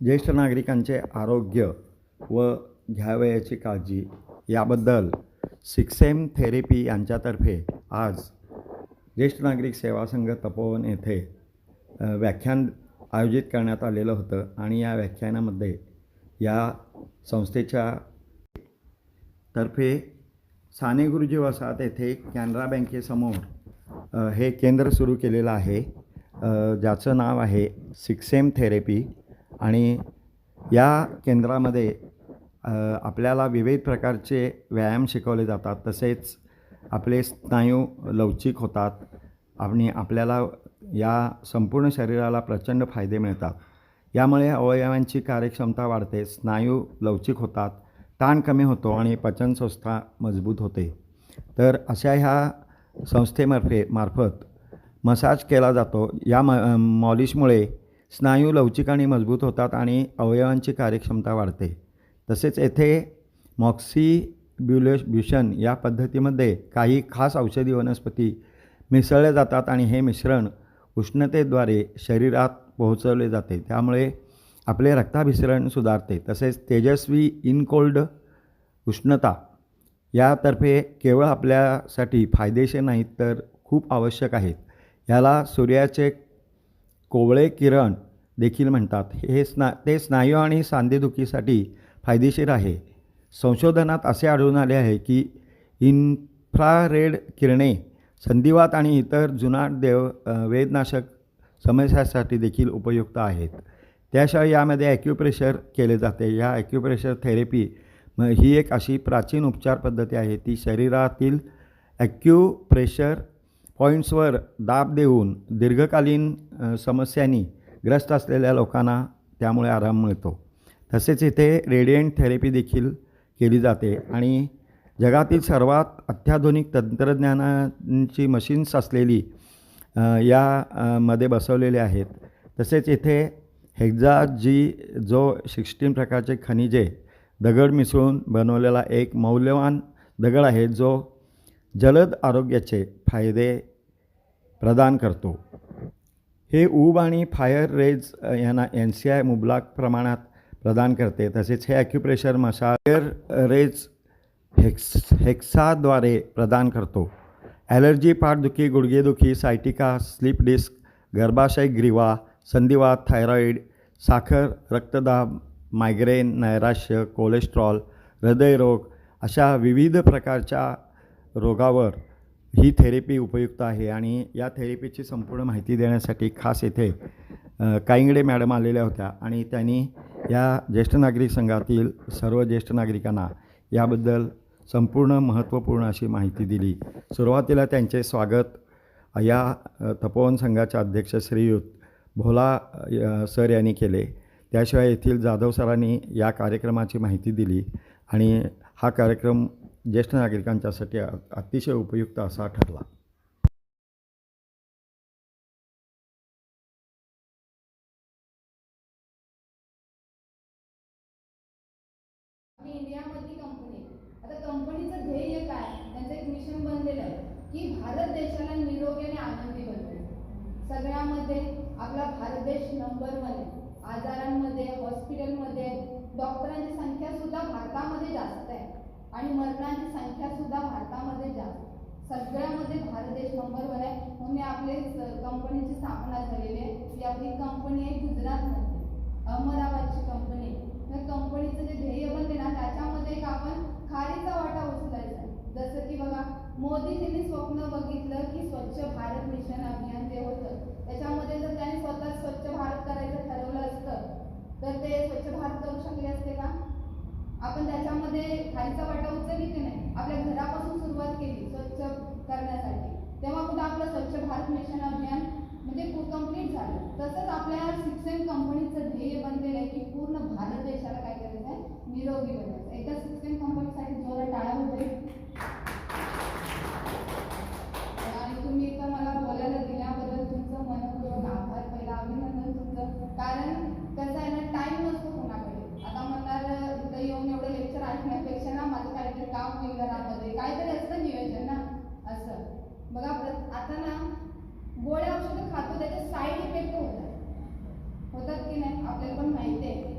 ज्येष्ठ नागरिकांचे आरोग्य व घ्यावयाची काळजी याबद्दल सिक्सेम थेरपी यांच्यातर्फे आज ज्येष्ठ नागरिक सेवा संघ तपोवन येथे व्याख्यान आयोजित करण्यात आलेलं होतं आणि या व्याख्यानामध्ये या संस्थेच्या तर्फे साने गुरुजी वसाहत येथे कॅनरा बँकेसमोर हे केंद्र सुरू केलेलं आहे, ज्याचं नाव आहे सिक्सेम थेरपी. आणि या केंद्रामध्ये आपल्याला विविध प्रकारचे व्यायाम शिकवले जातात, तसेच आपले स्नायू लवचिक होतात आणि आपल्याला या संपूर्ण शरीराला प्रचंड फायदे मिळतात. यामुळे अवयवांची कार्यक्षमता वाढते, स्नायू लवचिक होतात, ताण कमी होतो आणि पचनसंस्था मजबूत होते. तर अशा ह्या मार्फत मसाज केला जातो. या मॉलिशमुळे स्नायू लवचिक आणि मजबूत होतात आणि अवयवांची कार्यक्षमता वाढते. तसेच येथे मॉक्सिब्युलेशन या पद्धतीमध्ये काही खास औषधी वनस्पती मिसळले जातात आणि हे मिश्रण उष्णतेद्वारे शरीरात पोहोचवले जाते. त्यामुळे आपले रक्ताभिसरण सुधारते. तसेच तेजस्वी इनकोल्ड उष्णता यातर्फे केवळ आपल्यासाठी फायदेशीर नाहीत तर खूप आवश्यक आहेत. याला सूर्याचे कोवळे किरण देखील म्हणतात. ते स्नायू आणि सांधेदुखीसाठी फायदेशीर आहे. संशोधनात असे आढळून आले आहे की इन्फ्रारेड किरणे संधिवात आणि इतर जुनाट वेदनाशक समस्यासाठी देखील उपयुक्त आहेत. त्याशिवाय यामध्ये ॲक्युप्रेशर केले जाते. या ॲक्युप्रेशर थेरपी ही एक अशी प्राचीन उपचार पद्धती आहे. ती शरीरातील ॲक्युप्रेशर पॉईंट्सवर दाब देऊन दीर्घकालीन समस्यांनी ग्रस्त असलेल्या लोकांना त्यामुळे आराम मिळतो. तसेच इथे रेडियंट थेरपी देखील केली जाते आणि जगातील सर्वात अत्याधुनिक तंत्रज्ञानाची मशीन्स असलेली मध्ये बसवलेले आहेत. तसेच इथे जो 16 प्रकारचे खनिजे दगड मिसळून बनवलेला एक मौल्यवान दगड आहे, जो जलद आरोग्याचे फायदे प्रदान करतो. हे ऊब आणि फायर रेज यांना NCI मुबलक प्रमाणात प्रदान करते. तसेच हे ॲक्युप्रेशर मसाज रेज हेक्साद्वारे प्रदान करतो. ॲलर्जी, पाठदुखी, गुडघेदुखी, सायटिका, स्लीप डिस्क, गर्भाशय ग्रीवा, संधिवात, थायरॉईड, साखर, रक्तदाब, मायग्रेन, नैराश्य, कोलेस्ट्रॉल, हृदयरोग अशा विविध प्रकारच्या रोगावर ही थेरपी उपयुक्त आहे. आणि या थेरपीची संपूर्ण माहिती देण्यासाठी खास येथे काईंगडे मॅडम आलेल्या होत्या आणि त्यांनी या ज्येष्ठ नागरिक संघातील सर्व ज्येष्ठ नागरिकांना याबद्दल संपूर्ण महत्त्वपूर्ण अशी माहिती दिली. सुरुवातीला त्यांचे स्वागत या तपोवन संघाचे अध्यक्ष श्रीयुत भोला सर यांनी केले. त्याशिवाय येथील जाधव सरांनी या कार्यक्रमाची माहिती दिली आणि हा कार्यक्रम ज्येष्ठ नागरिकांच्यासाठी अतिशय उपयुक्त असा ठरला. इंडियामधली कंपनी, आता कंपनीचं ध्येय काय, त्यांचं एक मिशन बनलेलं आहे की भारत देशाला निरोगी आणि आनंदी बनवणे. सगळ्यामध्ये आपला भारत देश नंबर 1 आहे. आजारांमध्ये, हॉस्पिटलमध्ये डॉक्टरांची संख्या सुद्धा भारतामध्ये जास्त आहे आणि मरणांची संख्या सुद्धा भारतामध्ये जास्त. सगळ्यामध्ये भारत देश नंबर 1 आहे. म्हणून आपले कंपनीची स्थापना झालेली आहे. ही आपली कंपनी आहे गुजरातमध्ये, अहमदाबादची कंपनी. त्या कंपनीचं जे ध्येय बनले ना, त्याच्यामध्ये एक आपण खारीचा वाटा उचलायचा आहे. जसं की बघा, मोदीजींनी स्वप्न बघितलं की स्वच्छ भारत मिशन अभियान जे होतं त्याच्यामध्ये जर त्यांनी स्वतः स्वच्छ भारत करायचं ठरवलं असतं तर ते स्वच्छ भारत करू शकले असते का? आपण त्याच्यामध्ये खारीचा वाटा उचलली की नाही, आपल्या घरापासून सुरुवात केली स्वच्छ करण्यासाठी, तेव्हा कुठं आपलं स्वच्छ भारत मिशन अभियान म्हणजे कंप्लीट झालं. तसंच आपल्या सिक्सेम कंपनीचं ध्येय बनलेलं आहे की पूर्ण भारत देशाला काय करायचं आहे, निरोगी बनायचं. एकदा सिक्सेम कंपनीसाठी जोरात टाळ्या होते. आणि तुम्ही इथं मला बोलायला दिल्याबद्दल तुमचं मनपूर्वक आभार, पहिला अभिनंदन तुमचं. कारण कसं आहे ना, टाईम नसतो कोणाकडे. आता म्हणणार इथं येऊन एवढं लेक्चर ऐकण्यापेक्षा ना माझं काहीतरी काम होईल घरामध्ये, काहीतरी असतं नियोजन ना असं. बघा आता ना गोळ्या औषधं खातो, त्याचे साईड इफेक्ट होतात की नाही आपल्याला पण माहिती आहे.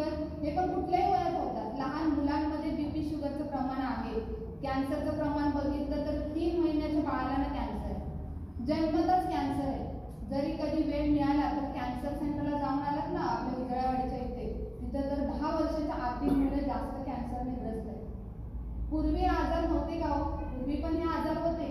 शुगर हे पण कुठल्याही वयात होतात. लहान मुलांमध्ये बीपी शुगरचं प्रमाण आहे. कॅन्सरचं प्रमाण बघितलं तर 3 महिन्याच्या बाळाला कॅन्सर आहे, जन्मतच कॅन्सर आहे. जरी कधी वेळ मिळाला तर कॅन्सर सेंटरला जाऊन आलात ना आपल्या विजयावाडीच्या इथे, तिथं तर 10 वर्षाच्या आतील मुलं जास्त कॅन्सरने ग्रस्त आहेत. पूर्वी आजार नव्हते का हो? पूर्वी पण हे आजार होते,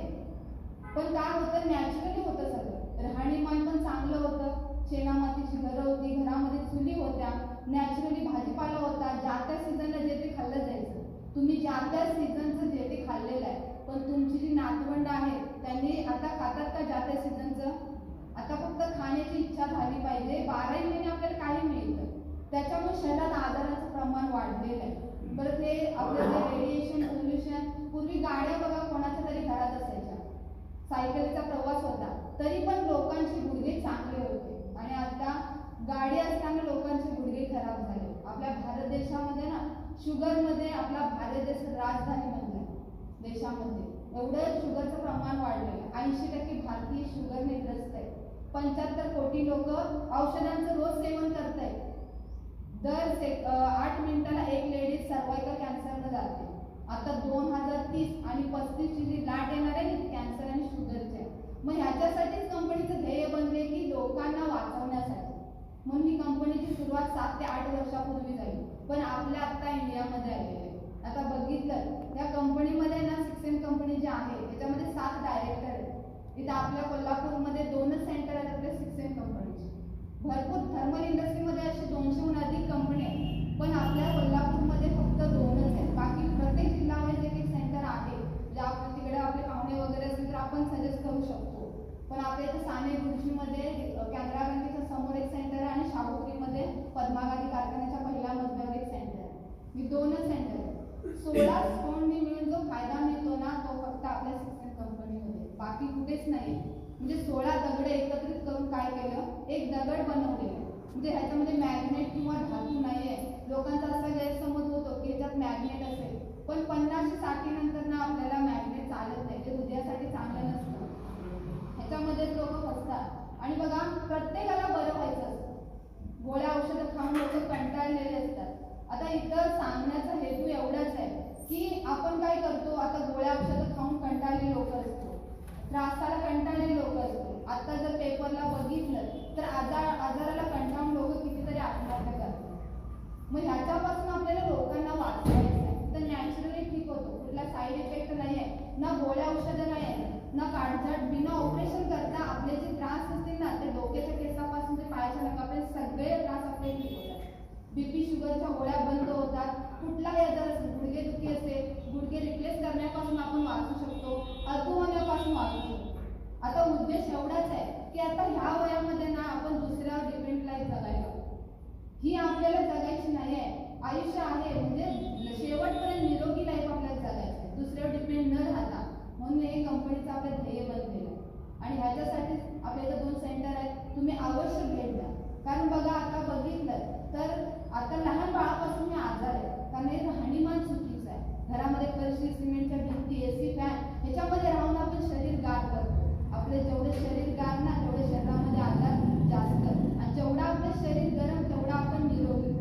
पण काय होतं, नॅचरली होतं सगळं. राहणीमान पण चांगलं होतं, शेणामातीची घरं होती, घरामध्ये चुली होत्या, नॅचरली भाजीपाला होता, ज्या त्या सीझनला जे ते खाल्लं जायचं. तुम्ही ज्या त्या सीझनचं जे ते खाल्लेलं आहे, पण तुमची जी नातवंड आहेत त्यांनी आता खातात का ज्या त्या सीझनचं? आता फक्त खाण्याची इच्छा झाली पाहिजे. 12 महिने आपल्याला काही मिळतं, त्याच्यामुळे शरीरात आजाराचं प्रमाण वाढलेलं आहे. बरं, ते आपलं जे रेडिएशन पोल्युशन, पूर्वी गाड्या बघा कोणाच्या तरी घरात असायच्या, सायकलीचा प्रवास होता, तरी पण लोकांचे गुडघे चांगले होते. आणि आता गाडी असताना लोकांचे गुडघे खराब झाले. आपल्या भारत देशामध्ये ना शुगरमध्ये आपला भारत देश राजधानी बनला देशामध्ये. एवढं शुगरचं प्रमाण वाढलेलं आहे. 80% भारतीय शुगरने ग्रस्त आहे. 75 कोटी लोक औषधांचं रोज सेवन करत आहेत. दर 8 मिनिटाला एक लेडीज सर्वायकल कॅन्सरनं जाते. आता 2030 आणि 35 ची जी लाट येणार आहे ती कॅन्सर आणि शुगरची आहे. मग ह्याच्यासाठीच कंपनीचं ध्येय बनले की लोकांना वाचवण्यासाठी. म्हणून ही कंपनीची सुरुवात 7 ते 8 वर्षापूर्वी झाली, पण आपल्या आता इंडियामध्ये आलेली आहे. आता बघितलं या कंपनीमध्ये ना 6M कंपनी जी आहे त्याच्यामध्ये 7 डायरेक्टर आहेत. इथं आपल्या कोल्हापूरमध्ये 2च सेंटर आहेत आपल्या 6M कंपनीचे. भरपूर थर्मल इंडस्ट्रीमध्ये असे 200हून अधिक कंपनी आहेत, पण आपल्या कोल्हापूरमध्ये फक्त 2च आहेत. बाकी प्रत्येक जिल्ह्यामध्ये एक सेंटर आहे. जे आपण तिकडे आपले पाहुणे वगैरे असतील तर आपण सजेस्ट करू शकतो. पण आपल्या इथं साने गुरुजीमध्ये कॅनरा बँकेच्या समोर एक सेंटर आहे आणि शाहूपुरीमध्ये पद्मा गांधी कारखान्याच्या पहिल्या मजल्यावर एक सेंटर आहे. ही 2च सेंटर आहे. 16 स्टोननी मिळून जो फायदा मिळतो ना तो फक्त आपल्या 6M कंपनीमध्ये, बाकी कुठेच नाही. म्हणजे 16 दगड एकत्रित करून काय केलं, एक दगड बनवलेलं. म्हणजे ह्याच्यामध्ये मॅग्नेट किंवा धातू नाही आहे. लोकांचा असा गैरसमज होतो की ह्याच्यात मॅग्नेट असेल, पण 50-60 नंतर ना आपल्याला मॅग्नेट चालत नाही, ते हृदयासाठी चांगलं नसतं. ह्याच्यामध्येच लोक फसतात. आणि बघा, प्रत्येकाला बरं व्हायचं असतं, गोळ्या औषधं खाऊन लोक कंटाळलेले असतात. आता इथं सांगण्याचा हेतू एवढाच आहे की आपण काय करतो, आता गोळ्या औषधं खाऊन कंटाळलेले लोक असतो, त्रासाला कंटाळलेले लोक असतो. आता जर पेपरला बघितलं तर आजाराला कंटाळून लोक कितीतरी आत्महत्या करतात. मग ह्याच्यापासून आपल्याला लोकांना वाचवायचं आहे. तर नॅचरली ठीक होतो, कुठला साईड इफेक्ट नाही आहे, ना गोळ्या औषधं नाही आहे, ना काळजात बिना ऑपरेशन करता आपले जे त्रास असतील ना ते डोक्याच्या केसापासून ते पायाच्या नखापर्यंत सगळे त्रास आपले ठीक होतात. बीपी शुगरच्या गोळ्या बंद होतात. कुठलाही आजार असेल, गुडघेदुखी असेल, गुडघे रिप्लेस करण्यापासून आपण वाचू शकतो, अधू होण्यापासून वाचू शकतो. आता उद्देश एवढाच आहे की आता ह्या वयामध्ये ना आपण दुसऱ्यावर डिपेंड लाईफ जगायला, ही आपल्याला जगायची नाही आहे. आयुष्य आहे म्हणजे शेवटपर्यंत निरोगी लाईफ आपल्याला जगायची आहे, दुसऱ्यावर डिपेंड न राहता. म्हणून हे कंपनीचं आपलं ध्येय बनलेलं आहे. आणि ह्याच्यासाठीच आपल्या इथं 2 सेंटर आहेत, तुम्ही अवश्य भेट द्या. कारण बघा, आता बघितलं तर आता लहान बाळापासून मी आजार आहे, कारण हे राहणीमान चुकीचं आहे. घरामध्ये फरशी, सिमेंटच्या भिंती, AC, फॅन ह्याच्यामध्ये राहून आपण शरीर गार करतो. आपले जेवढे शरीर गार ना तेवढे शरीरामध्ये आजार जास्त, आणि जेवढं आपलं शरीर गरम तेवढं आपण निरोगी.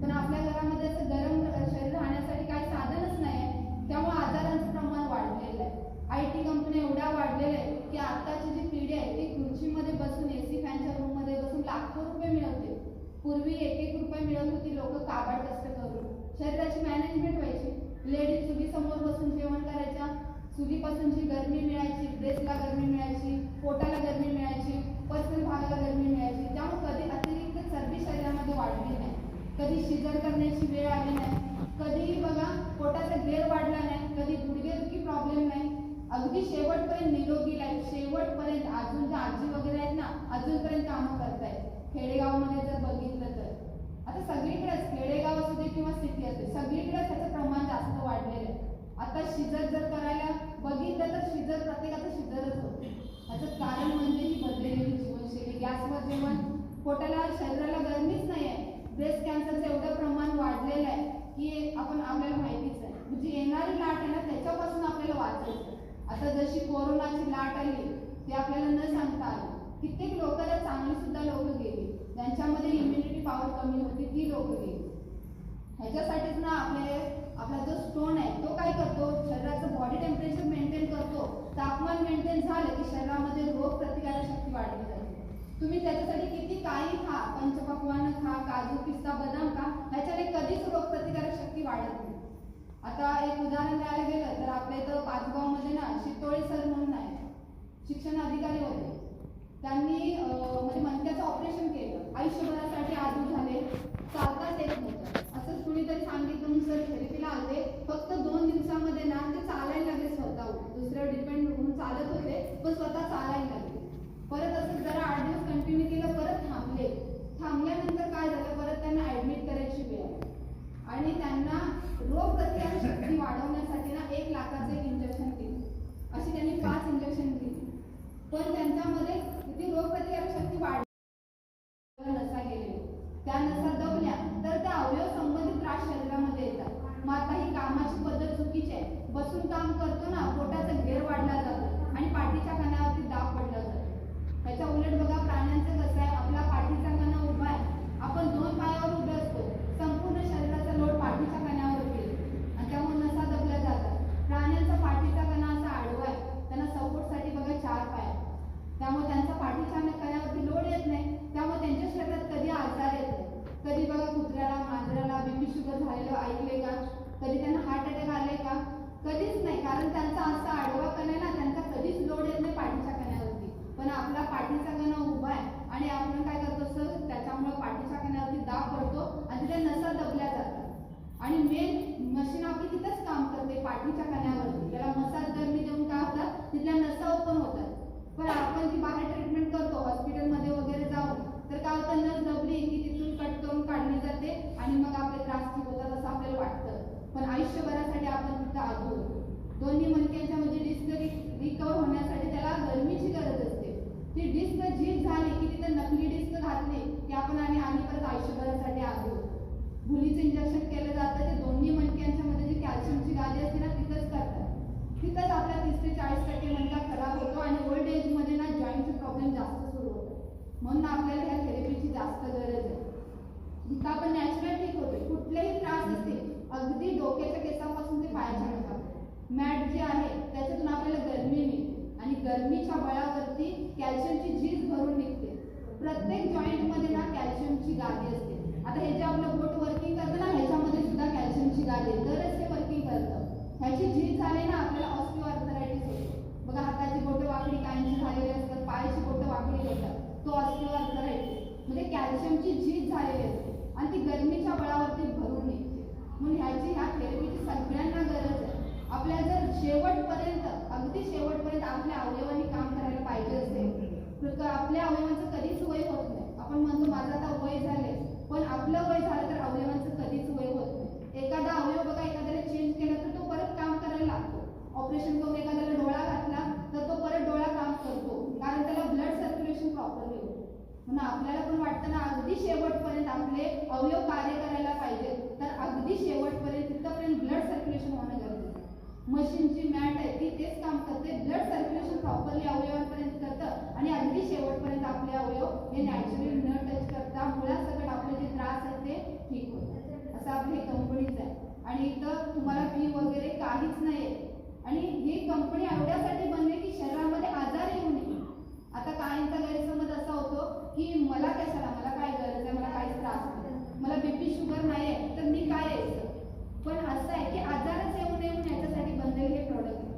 पण आपल्या घरामध्ये असं गरम शरीर राहण्यासाठी काही साधनच नाही आहे, त्यामुळे आजारांचं प्रमाण वाढलेलं आहे. IT कंपन्या एवढ्या वाढलेल्या आहेत की आताची जी पिढी आहे ती खुर्चीमध्ये बसून AC फॅनच्या रूममध्ये बसून लाखो रुपये मिळवते. पूर्वी 1-1 रुपये मिळवत होती लोक काबाड कष्ट करून. शरीराची मॅनेजमेंट व्हायची. लेडीज चुलीसमोर बसून जेवण करायच्या, चुलीपासून जी गरमी मिळायची, ब्रेस्टला गरमी मिळायची, पोटाला गरमी मिळायची, पर्सनल भागाला गरमी मिळायची. त्यामुळे कधी अतिरिक्त चरबी शरीरामध्ये वाढली नाही, कधी शिजर करण्याची वेळ आली नाही, कधी बघा पोटाचा घेर वाढला नाही, कधी गुडघेदुखी प्रॉब्लेम नाही. अगदी शेवटपर्यंत निरोगी लाईफ, शेवटपर्यंत. अजून ज्या आजी वगैरे आहेत ना अजूनपर्यंत कामं करतायत. खेडेगावमध्ये जर बघितलं तर आता सगळीकडेच, खेडेगाव असू दे किंवा सिटी असू दे, सगळीकडेच त्याचं प्रमाण जास्त वाढलेलं आहे. आता शिजर जर करायला बघितलं तर शिजर प्रत्येकाचं शिजरच होतं. याचं कारण म्हणजे ही बदललेली जीवनशैली, गॅसवर जेवण, पोटाला शरीराला गरमीच नाही आहे. ब्रेस्ट कॅन्सरचं एवढं प्रमाण वाढलेलं आहे की आपल्याला माहितीच आहे. म्हणजे येणारी लाट आहे ना त्याच्यापासून आपल्याला वाचायचं. आता जशी कोरोनाची लाट आली ती आपल्याला न सांगता आली. कित्येक लोक चांगली सुद्धा लोक गेली, त्यांच्यामध्ये इम्युनिटी पॉवर कमी होती ती लोक गेली. ह्याच्यासाठीच ना आपला जो स्टोन आहे तो काय करतो, शरीराचं बॉडी टेम्परेचर मेंटेन करतो. तापमान मेंटेन झालं की शरीरामध्ये रोग प्रतिकारक शक्ती वाढली जाते. तुम्ही त्याच्यासाठी किती काही खा, पंचपक्वान्न खा, काजू पिस्ता बदाम खा, ह्याच्याने कधीच रोग प्रतिकारक शक्ती वाढत नाही. आता एक उदाहरण द्यायला गेलं तर आपल्या इथं पाचगावमध्ये ना शितोळे सर म्हणून आहे, शिक्षण अधिकारी होते. त्यांनी म्हणजे मणक्याचं ऑपरेशन केलं, आयुष्यभरासाठी आजू झाले, चालताच येत नव्हतं. असंच कुणीतरी सांगितलं म्हणून सर थेरपीला आले. फक्त 2 दिवसामध्ये ना ते चालायला लागले स्वतःहून. दुसऱ्यावर डिपेंड होऊन चालत होते पण स्वतः चालायला लागले. परत असं जरा 8 दिवस कंटिन्यू केलं, परत थांबले. थांबल्यानंतर काय झालं, परत त्यांना ऍडमिट करायची वेळ आली आणि त्यांना रोग प्रतिकारक शक्ती वाढवण्यासाठी ना 1 लाखाचं एक इंजेक्शन दिलं. अशी त्यांनी 5 इंजेक्शन दिली. पण त्यांच्यामध्ये किती रोग प्रतिकारक शक्ती वाढ नसा गेले, त्या नसा दबल्या तर त्या अवयव संबंधित त्रास शरीरामध्ये येतात. मग आता ही कामाची पद्धत चुकीची आहे. बसून काम करतो ना, पोटाचा घेर वाढला जातो आणि पाठीच्या कण्यावरती दाब पडला जातो. त्याच्या उलट बघा प्राण्यांचं कसं आहे, आपला पाठीचा कणा उभा आहे, आपण 2 पायावर उभे असतो, संपूर्ण शरीराचा लोड पाठीच्या कण्यावर येईल आणि त्यामुळे नसा दबल्या जातात. प्राण्यांचा पाठीचा कणा असा आडवा आहे, त्यांना सपोर्टसाठी बघा 4 पाय, त्यामुळे त्यांचा पाठीच्या कण्यावरती लोड येत नाही. त्यामुळे त्यांच्या शरीरात कधी आजार येत नाही. कधी बघा कुत्र्याला, मांजराला बीपी शुगर झालेलं ऐकले का? कधी त्यांना हार्ट अटॅक आले का? कधीच नाही, कारण त्यांचा असा आडवा कणा आहे ना, त्यांचा कधीच लोड येत नाही पाठीच्या कण्यावरती. पण आपला पाठीचा कणा उभा आहे आणि आपण काय करतो सर, त्याच्यामुळे पाठीच्या कण्यावरती दाब पडतो आणि तिथे नसा दबल्या जातात. आणि मेन मशीन आपली तिथंच काम करते, पाठीच्या कण्यावरती. त्याला मसाज गरमी देऊन काय होतात, तिथल्या नसा ओपन होतात. पण आपण जी बाहेर ट्रीटमेंट करतो हॉस्पिटलमध्ये वगैरे जाऊन, तर काय होतं, नस दबली की तिथून कट करून काढली जाते आणि मग आपले त्रास ठीक होतात असं आपल्याला वाटतं. पण आयुष्यभरासाठी आपण तिथं आधू होतो. दोन्ही मणक्यांच्या म्हणजे डिस्क रिकवर होण्यासाठी त्याला गरमीची गरज असते. ती डिस्क झीज झाली की तिथे नकली डिस्क घातली की आपण आणि परत आयुष्यभरासाठी आधू होतो. भुलीचं इंजेक्शन केलं जातं, ते दोन्ही मणक्यांच्या मध्ये जी कॅल्शियमची गादी असते ना तिथंच करतात. तिथंच आपला 30 ते 40% मणका खराब होतो आणि ओल्ड एजमध्ये ना जॉईंटचे प्रॉब्लेम जास्त सुरू होतात. म्हणून आपल्याला ह्या थेरपीची जास्त गरज आहे. जिथं आपण नॅचरल ठीक होतोय. कुठलेही त्रास असतील, अगदी डोक्याच्या केसापासून ते पायाच्या नखापर्यंत, मॅट जे आहे त्याच्यातून आपल्याला गरमी मिळते आणि गरमीच्या बळावरती कॅल्शियमची झीज भरून निघते. प्रत्येक जॉईंटमध्ये ना कॅल्शियमची गादी असते. आता हे जे आपलं बोट वर्किंग करतं ना, ह्याच्यामध्ये सुद्धा कॅल्शियमची गादी आहे, तरच ते वर्किंग करतं. ह्याची झीज झाली ना, आपल्याला ऑस्टिओआर्थरायटिस होतो. बघा हाताची बोटं वाकडी काहींची झालेली असतात, पायाची बोटं वाकडी होतात, तो ऑस्टिओआर्थरायटिस. म्हणजे कॅल्शियमची झीज झालेली असते आणि ती गरमीच्या बळावरती भरून निघते. म्हणून ह्या थेरपीची सगळ्यांना गरज आहे. आपल्या जर शेवटपर्यंत, अगदी शेवटपर्यंत आपल्या अवयवांनी काम करायला पाहिजे असेल तर आपल्या अवयवांचं कधीच वय होत नाही. आपण म्हणतो माझं आता वय झालंय, पण आपलं वय झालं तर अवयवांचं कधीच वय होत नाही. एखादा अवयव बघा, एखाद्याला चेंज केला तर तो परत काम करायला लागतो. ऑपरेशन करून एखाद्याला डोळा घातला तर तो परत डोळा काम करतो, कारण त्याला ब्लड सर्क्युलेशन प्रॉपरली होतं. म्हणून आपल्याला पण वाटतं ना, अगदी शेवटपर्यंत आपले अवयव कार्य करायला पाहिजे, तर अगदी शेवटपर्यंत तिथपर्यंत ब्लड सर्क्युलेशन होणं गरजेचं आहे. मशीनची मॅट आहे ती तेच काम करते, ब्लड सर्क्युलेशन प्रॉपरली अवयवांपर्यंत करतं आणि अगदी शेवटपर्यंत आपले अवयव हे नॅचरली न टच करता मुळासकट आपले जे त्रास आहेत ते ठीक होतात. असं आपली कंपनीच आहे आणि इथं तुम्हाला फी वगैरे काहीच नाही आहे. आणि ही कंपनी एवढ्यासाठी बनली की शरीरामध्ये आजार येऊ नये. आता काहींचा गैरसमज असा होतो की मला कशाला, मला काय गरज आहे, मला काहीच त्रास नाही, मला बीपी शुगर नाही आहे तर मी काय यायचं. पण असं आहे की आजारच येऊ नये म्हणून याच्यासाठी बनलेले हे प्रोडक्ट आहे.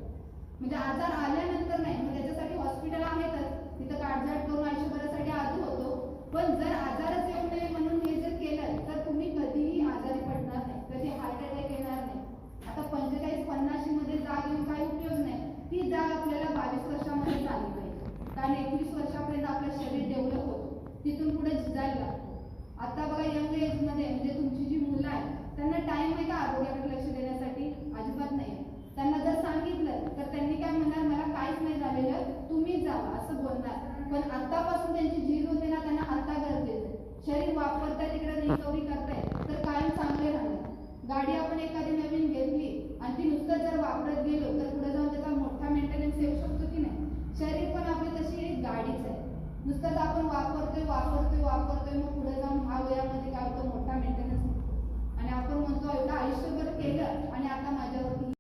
म्हणजे आजार आल्यानंतर नाही, मग त्याच्यासाठी हॉस्पिटल आहेतच, तिथं काढजाट करून आयुष्यभरासाठी आधू होतो. पण जर आजारच येऊ नये म्हणून हे जर केलं तर तुम्ही कधीही आजारी पडणार नाही, कधी हार्ट अटॅक येणार नाही. आता 45-50 मध्ये जाग येऊन काही उपयोग नाही. ती जाग आपल्याला 22 वर्षामध्ये झाली पाहिजे, कारण 21 वर्षापर्यंत आपलं शरीर डेव्हलप होतं, तिथून पुढे झिजायला लागतं. आता बघा यंग एजमध्ये म्हणजे तुमची जी मुलं आहेत त्यांना टाइम आहे का आरोग्याकडे लक्ष देण्यासाठी? अजिबात नाही. त्यांना जर सांगितलं तर त्यांनी काय म्हणणार, मला काहीच नाही झालेलं, तुम्हीच जावा असं बोलणार. पण आतापासून त्यांची झीज होते ना, त्यांना आता गरजेचं. शरीर वापरताय तिकडे रिकव्हरी करताय तर कायम चांगले राहणार. गाडी आपण एखादी नवीन घेतली आणि ती नुसतं जर वापरत गेलो तर पुढे जाऊन त्याचा मोठा मेंटेनन्स येऊ शकतो की नाही? शरीर पण आपली तशी एक गाडीच आहे, नुसतंच आपण वापरतोय मग पुढे जाऊन हा वयामध्ये काय होतं, मोठा मेंटेनन्स आणि आपण म्हणतो एवढं आयुष्यभर केलं आणि आता माझ्यावरती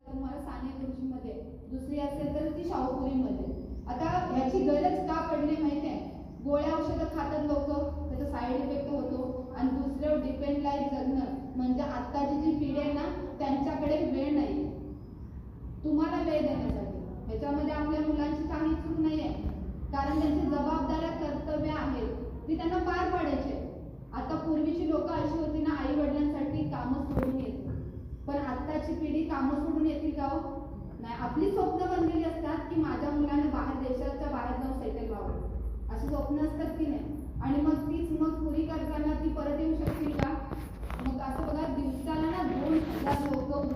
तुम्हाला साने गुरुजीमध्ये, दुसरी असेल तर ती शाहूपुरीमध्ये. आता ह्याची गरज का पडली माहिती आहे? गोळ्या औषधं खातात लोक, त्याचा साईड इफेक्ट होतो आणि दुसऱ्यावर डिपेंड लाईफ जगणं म्हणजे आत्ताची जी पिढी आहे ना त्यांच्याकडे वेळ नाही तुम्हाला वेळ देण्यासाठी. ह्याच्यामध्ये आपल्या मुलांची काही चूक नाही आहे, कारण त्यांची जबाबदाऱ्या कर्तव्य आहेत ती त्यांना पार पाडायचे. आता पूर्वीची लोक अशी होती ना, आई वडिलांसाठी कामं सोडून येत, पण आत्ताची पिढी कामं सोडून येतील का हो? नाही. आपली स्वप्न बनलेली असतात की माझ्या मुलाने बाहेर देशाच्या बाहेर जाऊन सेटल व्हावं, अशी स्वप्न असतात की नाही. आणि मग तीच मग पुरी करताना ती परत येऊ शकतील का? मग असं बघा, दिवसाला ना 2000 लोक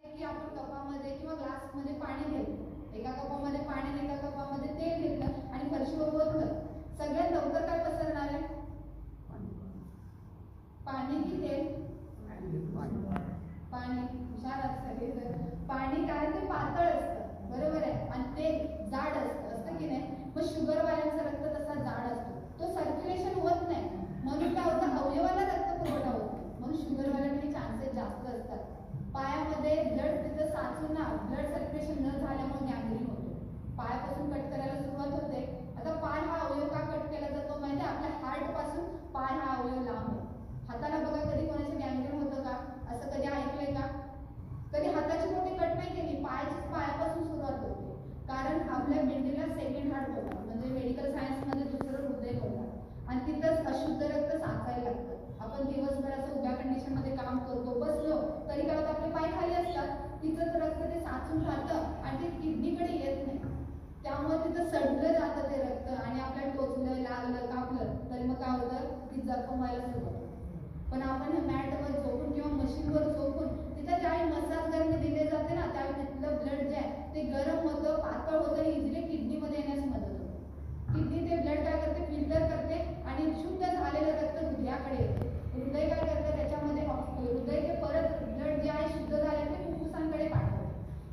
की आपण कपामध्ये किंवा ग्लासमध्ये पाणी घेतलं, एका कपामध्ये पाणी एका कपामध्ये तेल घेतलं आणि फरशीवर ओतलं, सगळ्यात लवकर काय पसरणार आहे? पाणी की तेल? पाणी. हुशार असतं पाणी, कारण ते पातळ असतं, बरोबर आहे, आणि ते जाड असतं की नाही. मग शुगरवाल्यांचा रक्त तसा जाड असतो, तो सर्क्युलेशन होत नाही, म्हणून काय होतं, अवयवाला रक्त पुरवठा होतो, म्हणून शुगरवाल्यांचे चान्सेस जास्त असतात. पायामध्ये ब्लड तिथं साचून ना, ब्लड सर्क्युलेशन न झाल्यामुळे गँग्रीन होतो, पायापासून कट करायला सुरुवात होते. आता पाय हा अवयव का कट केला जातो माहिती आहे? आपल्या हार्ट पासून पाय हा अवयव लांब आहे. हाताला बघा कधी कोणाचे गँग्रीन होतं का? असं कधी ऐकलंय का? कधी हाताची बोटे कट नाही केली, पायापासून सुरुवात होते, कारण आपल्या मेंदूला सेकंड हार्ट बोलतात, म्हणजे मेडिकल सायन्समध्ये दुसरं हृदय बोलतात, आणि तिथंच अशुद्ध रक्त साचायला लागतं. आपण दिवसभर असं उभ्या कंडिशनमध्ये काम करतो, बसलो तरी काय होतं, आपले पाय खाली असतात, तिथंच रक्त ते साचून राहतं आणि ते किडनीकडे येत नाही, त्यामुळे तिथं सडलं जातं ते रक्त आणि आपल्याला टोचलं, लागलं, कापलं तरी मग काय होतं, ती जखम व्हायला सुरुवात होते. पण आपण मॅटवर झोपून किंवा मशीनवर झोपून तिथं ज्यावेळी मसाज गरमी दिले जाते ना, त्यावेळी तिथलं ब्लड जे आहे ते गरम होतं, पातळ होतं आणि इझिली किडनीमध्ये येण्यास मदत होते. किडनी ते ब्लड काय करते, फिल्टर करते आणि शुद्ध झालेलं रक्त हृदयाकडे येते. हृदय काय करतं, त्याच्यामध्ये हृदय ते परत ब्लड जे आहे शुद्ध झाले ते फुफ्फुसांकडे पाठवतं.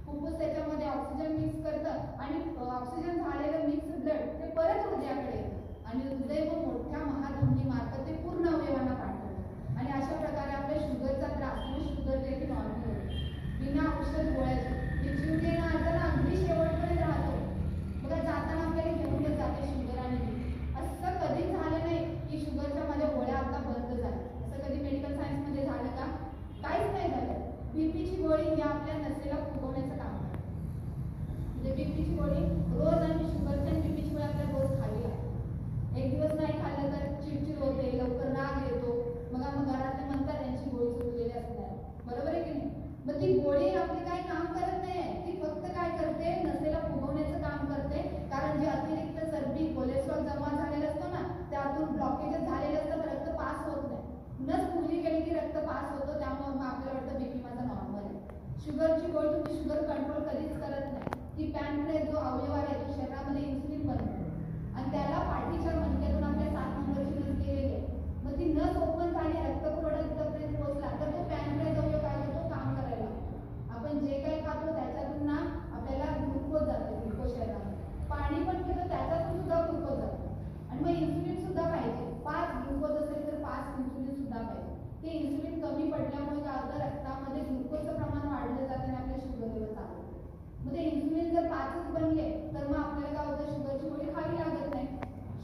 फुफ्फुस त्याच्यामध्ये ऑक्सिजन मिक्स करतं आणि ऑक्सिजन झालेलं मिक्स ब्लड ते परत हृदयाकडे येतं आणि हृदय मग मोठ्या महाधमनी मार्फत ते पूर्ण अवयवांना पाठवतं. आणि अशा प्रकारे आपल्या शुगरचा त्रास म्हणजे शुगर देखील नॉर्मल होतो बिना औषध गोळ्याचे. हे जीव घेणं आता अगदी शेवटपर्यंत राहतो बघा, जाताना आपल्याला घेऊनच जाते शुगर आणि बीपी. असं कधीच झालं नाही की शुगरच्या माझ्या गोळ्या आता बंद झाल्या, असं कधी मेडिकल सायन्समध्ये झालं का? काहीच नाही झालं. बीपीची गोळी ही आपल्या नसेला फुगवण्याचं काम करते, म्हणजे बीपीची गोळी रोज आणि शुगरच्या आणि बीपीची गोळी आपल्याला रोज खावी लागते. एक दिवस नाही खाल्लं तर चिडचिड होते, लवकर राग येतो, मग घरातले म्हणतात त्यांची गोळी चुकलेली असणार, बरोबर आहे की नाही. मग ती गोळी आपली काय काम करत नाही, ती फक्त काय करते, नसेला फुगवण्याचं काम करते, कारण जे अतिरिक्त चरबी कोलेस्ट्रॉल जमा झालेलं असतो ना, त्यातून ब्लॉकेजेस झालेले असतात, रक्त पास होत नाही, नस फुगली गेली की रक्त पास होतो, त्यामुळे मग आपल्याला वाटतं बीपी माझा नॉर्मल आहे. शुगरची गोळी तुम्ही शुगर कंट्रोल कधीच करत नाही, ती पॅनक्रियास जो अवयव आहे तो शरीरामध्ये इन्सुलिन बनतो आणि त्याला पाठीच्या मणक्यातून आपल्या 7 नंबरची नस गेलेली आहे. मग ती नस ओपन झाली, रक्तपुरवठा तिथपर्यंत पोहोचला तर तो पॅनक्रियास अवयव काय करतो, काम करायला. आपण जे काही खातो त्याच्यातून ना आपल्याला ग्लुकोज जातं, ग्लुकोज शरीरामध्ये. पाणी पण पितो त्याच्यातून सुद्धा ग्लुकोज जातं आणि मग इन्सुलिन सुद्धा पाहिजे. 5 ग्लुकोज असेल तर 5 इन्सुलिन सुद्धा पाहिजे. ते इन्सुलिन कमी पडल्यामुळे काय होतं, रक्तामध्ये ग्लुकोजचं प्रमाण वाढलं जातं आणि आपल्या शुगर लेवल चालू. मग ते इन्सुलिन जर 5च बनले तर मग आपल्याला काय होतं, शुगरची गोळी खावी लागत नाही.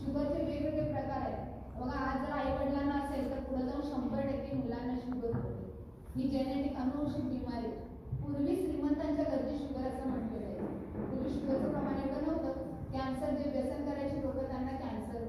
शुगरचे वेगवेगळे प्रकार आहेत बघा. आज जर आई वडिलांना असेल तर पुढे जाऊन 100% मुलांना शुगर होते. ही जेनेटिक अनुवंशिक बिमारी. पूर्वी श्रीमंतांच्या घरची शुगर असं म्हटलं जाईल. पूर्वी शुगरचं प्रमाण एवढं नव्हतं. कॅन्सर जे व्यसन करायचे लोक त्यांना कॅन्सर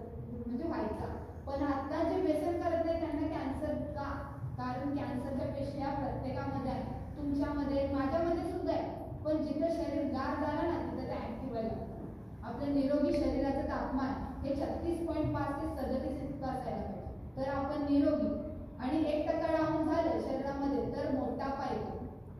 म्हणजे व्हायचा, पण आता जे व्यसन करत नाही त्यांना कॅन्सर का? कारण कॅन्सरच्या पेशी या प्रत्येकामध्ये आहे, तुमच्यामध्ये माझ्यामध्ये सुद्धा आहे. पण जिथं शरीर गार झालं ना तिथं ते ऍक्टिव्ह व्हायला लागतं. आपलं निरोगी शरीराचं तापमान हे 36.5 ते 37 इतकं असायला पाहिजे तर आपण निरोगी. आणि 1% डाऊन झालं शरीरामध्ये तर मोठापा येतो,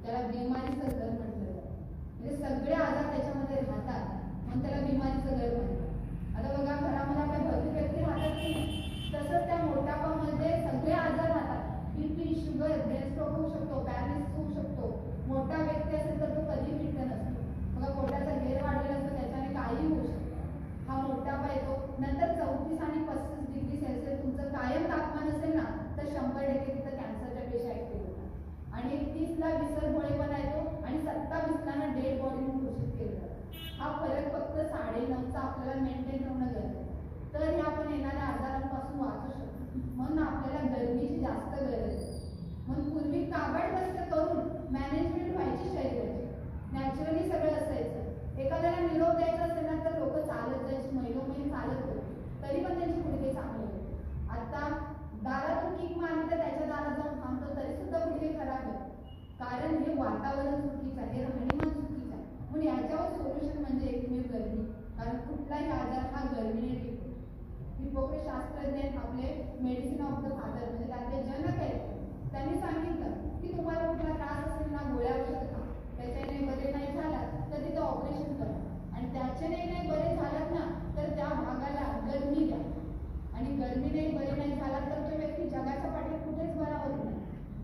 त्याला बिमारीचं घर म्हटलं जातं. म्हणजे सगळे आजार त्याच्यामध्ये राहतात म्हणून त्याला बिमारीचं घर म्हणतात. आता बघा, घरामध्ये आपल्या भरपूर व्यक्ती राहतात की नाही, तसंच त्या मोठापामध्ये सगळे आजार राहतात. बीपी, शुगर, ब्रेन स्ट्रोक होऊ शकतो, पॅरालिसिस होऊ शकतो. मोठा व्यक्ती असेल तर तो कधी फिट नसतो बघा, पोटाचा घेर वाढलेला असतो त्याच्याने काही होऊ शकतो. हा मोठापा येतो. नंतर 34 आणि 35 डिग्री सेल्सिअस तुमचं कायम तापमान असेल ना तर 100% हिपोक्रेट शास्त्रज्ञ आहेत आपले, मेडिसिन ऑफ द फादर म्हणजे त्यातले जनक आहेत. त्यांनी सांगितलं की तुम्हाला कुठला त्रास असेल ना, गोळ्या औषध खा, त्याच्याने बरे नाही झाला तर तिथं ऑपरेशन करा, आणि त्याच्याने नाही बरे झालात ना तर त्या भागाला गरमी द्या, आणि गरमीने बरे नाही झाला तर तो व्यक्ती जगाच्या पाठी कुठेच बरा होत नाही.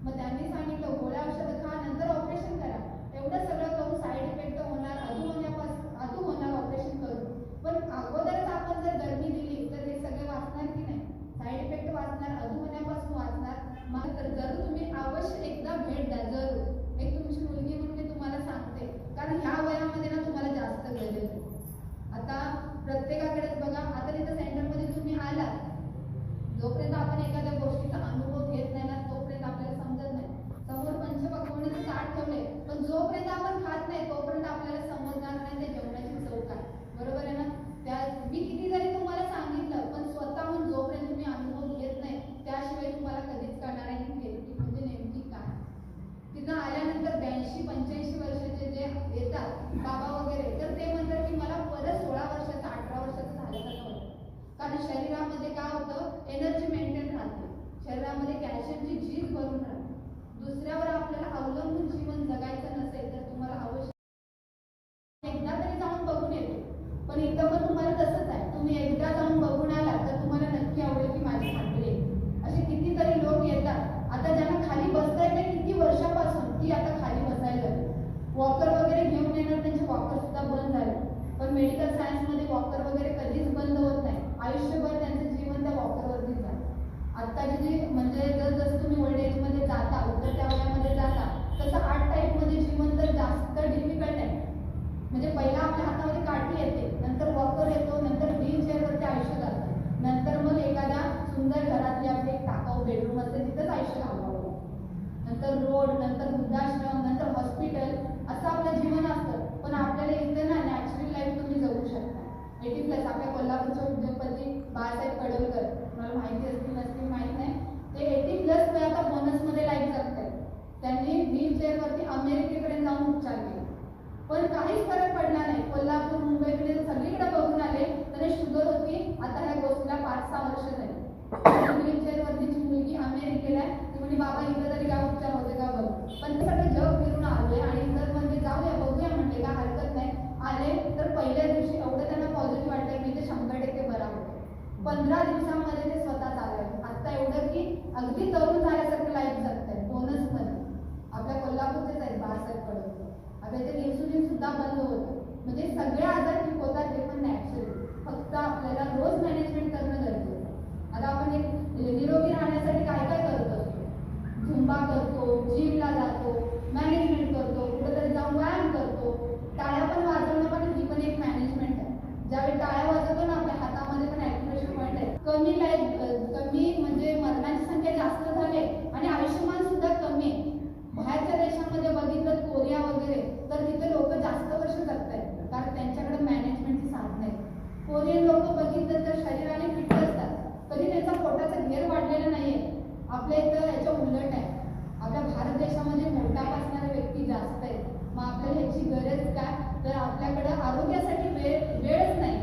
मग त्यांनी सांगितलं गोळ्या औषध खा, नंतर ऑपरेशन करा. एवढं सगळं करून साईड इफेक्ट होणार, अधू होणार ऑपरेशन करून. पण अगोदरच आपण जर गरमी दिली तर हे सगळे वाचणार की नाही? साईड इफेक्ट वाचणार, अधू होण्यापासून वाचणार. मग तर जरूर तुम्ही अवश्य एकदा भेट द्या, जरूर. एक तुमची मुलगी म्हणून मी तुम्हाला सांगते, कारण ह्या वयामध्ये ना तुम्हाला जास्त गरज आहे. आता प्रत्येकाकडेच बघा, आता तिथं सेंटरमध्ये तुम्ही आलात, जोपर्यंत आपण एखाद्या गोष्टीचा अनुभव घेत नाही ना तोपर्यंत आपल्याला समजत नाही. समोर पंचपक्वान्नाचं ताट ठेवलंय, पण जोपर्यंत आपण खात नाही तोपर्यंत आपल्याला समजणार नाही ते जेवणाची चव काय. बरोबर आहे ना? मी किती जरी तुम्हाला सांगितलं, पण स्वतःहून जोपर्यंत तुम्ही अनुभव घेत नाही त्याशिवाय तुम्हाला कधीच कळणार आहे की हेल्दी म्हणजे नेमकी काय. तिथं आल्यानंतर 82-85 वर्षाचे जे येतात बाबा वगैरे, तर ते म्हणतात की मला परत 16 वर्षाचं 18 वर्षाचं झाल्यासारखं होतं. कारण शरीरामध्ये काय होतं, एनर्जी मेंटेन राहते, शरीरामध्ये कॅल्शियमची झीज भरून राहते. दुसऱ्यावर आपल्याला अवलंबून जीवन जगायचं नसेल तर तुम्हाला अवश्य एकदा तरी जाऊन बघून येतो. पण इथं पण तुम्हाला तसंच आहे, तुम्ही एकदा जाऊन बघून आला तर तुम्हाला नक्की आवडेल की माझी खात्री आहे. असे कितीतरी लोक येतात आता ज्यांना खाली बसता येते किती वर्षापासून, ती आता खाली बसायला लागली. वॉकर वगैरे घेऊन येणार, त्यांचे वॉकर सुद्धा बंद झाले. पण मेडिकल सायन्समध्ये वॉकर वगैरे कधीच बंद होत नाही, आयुष्यभर त्यांचं जीवन त्या वॉकरवरतीच जातं. आत्ताची जी म्हणजे जसं तुम्ही ओल्ड एजमध्ये जाता, उत्तर त्या वयामध्ये जाता, तसं आर्ट टाईपमध्ये जीवन तर जास्त डिफिकल्ट आहे. म्हणजे पहिला आपल्या हातामध्ये काठी येते, नंतर वॉकर येतो, नंतर व्हील चेअरवरती आयुष्य जातं, नंतर मग एखाद्या सुंदर घरातली आपली एक टाकाऊ बेडरूम असते तिथंच आयुष्य घालवावं, नंतर रोड, नंतर वृद्धाश्रम, नंतर हॉस्पिटल, असं आपलं जीवन असतं. पण आपल्याला इथं ना नॅचरल लाईफ तुम्ही जगू शकता. 80+ आपल्या कोल्हापूरचे उद्योगपती बाळासाहेब कडवकर, मला माहिती असतील नसतील माहीत नाही, ते 80+ वय आता बोनसमध्ये लाईफ जगतायत. त्यांनी व्हील चेअरवरती अमेरिकेकडे जाऊन उपचार केले, पण काहीच फरक पडला नाही. कोल्हापूर, मुंबईकडे सगळीकडे बघून आले, त्याने शुगर होती, आता ह्या गोष्टीला 5-6 वर्ष झाली. व्हील चेअरवरतीची मुलगी अमेरिकेला आहे, ती म्हणजे बाबा इथं तरी काय उपचार होते का बघ. पण ते सगळं जग फिरून आले आणि तर म्हणजे जाऊया बघूया म्हणले, काय हरकत नाही. आले तर पहिल्या दिवशी एवढं त्यांना पॉझिटिव्ह वाटलं की ते 100% बरा होते. 15 दिवसांमध्ये ते स्वतः चालले. आता एवढं की अगदी तरुण झाल्यासारखं लाईफ जगतायत बोनसमध्ये. आपल्या कोल्हापूरचेच आहेत बाळासाहेब कडवकर. आता इथे इन्सुलिन सुद्धा बंद होतं. म्हणजे सगळे आजार ठीक होतात, ते पण नॅचरली. फक्त आपल्याला रोज मॅनेजमेंट करणं गरजेचं आहे. आता आपण एक निरोगी राहण्यासाठी काय काय करत असतो, झुंबा करतो, जिमला जातो, मॅनेजमेंट करतो, कुठेतरी जाऊन व्यायाम करतो, टाळ्या पण वाजवणं, पण ही पण एक मॅनेजमेंट आहे. ज्यावेळी टाळ्या वाजवतो ना आपल्या हातामध्ये पण ॲक्युप्रेशर पॉईंट आहे. कमी म्हणजे मरणाची संख्या जास्त झाली आणि आयुष्यमान सुद्धा कमी आहे. बाहेरच्या देशांमध्ये बघितलं कोरिया वगैरे, तर तिथे लोक जास्त वर्ष जगतायत कारण त्यांच्याकडे मॅनेजमेंटची साधनं आहेत. कोरियन लोक बघितलं तर शरीराने फिट असतात, कधी त्यांचा पोटाचा घेर वाढलेला नाहीये. आपल्या इथं याच्या उलट आहे. आपल्या भारत देशामध्ये मोठा असणारे व्यक्ती जास्त आहेत. मग आपल्याला ह्याची गरज काय, तर आपल्याकडं आरोग्यासाठी वेळच नाही.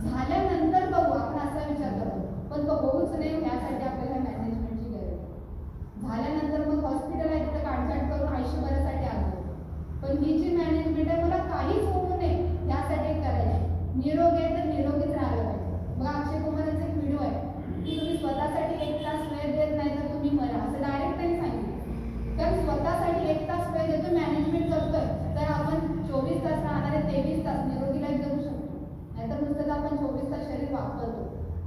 झाल्यानंतर बघू आपण असा विचार करतो, पण तो होऊच नाही यासाठी आपल्याला मॅनेजमेंटची गरज आहे. झाल्यानंतर मग हॉस्पिटल आहे तिथं काटछाट करून आयुष्यभरासाठी आलो, पण ही जी मॅनेजमेंट आहे मला काहीच होऊ नये यासाठी करायची. निरोगी आहे तर निरोगीच राहायला पाहिजे. बघा अक्षय कुमारांचा एक व्हिडिओ आहे की तुम्ही स्वतःसाठी 1 तास वेळ देत नाही तर तुम्ही मरा, असं डायरेक्ट त्यांनी सांगितलं. कारण स्वतःसाठी 1 तास वेळ देतो, मॅनेजमेंट करतोय, तर आपण 24 तास राहणारे 23 तास निरोगी लाईफ जगू शकतो. नाहीतर नुसतं आपण 24 तास शरीर वापरतो.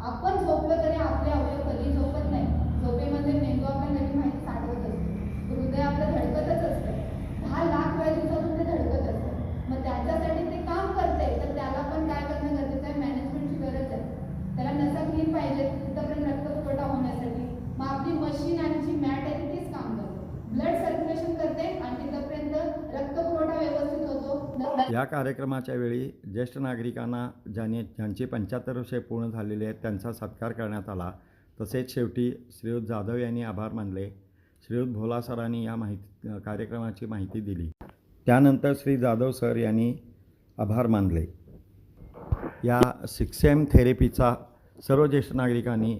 आपण झोपलो तरी आपले अवयव कधी झोपत नाही. झोपेमध्ये मेंदू आपल्या नवीन माहिती साठवत असतो, हृदय आपलं धडकतच असतं, 10 लाख वेळा दिवसातून ते धडकत असतं. मग त्याच्यासाठी ते काम करते, तर त्याला पण काय करणं गरजेचं आहे, मॅनेजमेंटची गरज आहे. त्याला नसा क्लीन पाहिजे तिथपर्यंत रक्तपुरवठा होण्यासाठी. मग आपली मशीन आणि जी मॅट आहे ती तीच काम करते, ब्लड सर्क्युलेशन करते आणि तिथपर्यंत रक्तपुरवठा व्यवस्थित होतो. या कार्यक्रमाच्या वेळी ज्येष्ठ नागरिकांना ज्यांचे 75 वर्षे पूर्ण झालेले आहेत त्यांचा सत्कार करण्यात आला. तसेच शेवटी श्रीयुत जाधव यांनी आभार मानले. श्रीयुत भोला सरांनी या कार्यक्रमाची माहिती दिली. त्यानंतर श्री जाधव सर यांनी आभार मानले. या 6M थेरपीचा सर्व ज्येष्ठ नागरिकांनी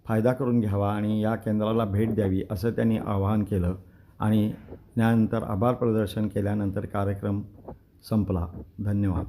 फायदा करून घ्यावा आणि या केंद्राला भेट द्यावी असं त्यांनी आवाहन केलं आणि त्यानंतर आभार प्रदर्शन केल्यानंतर कार्यक्रम संपला. धन्यवाद.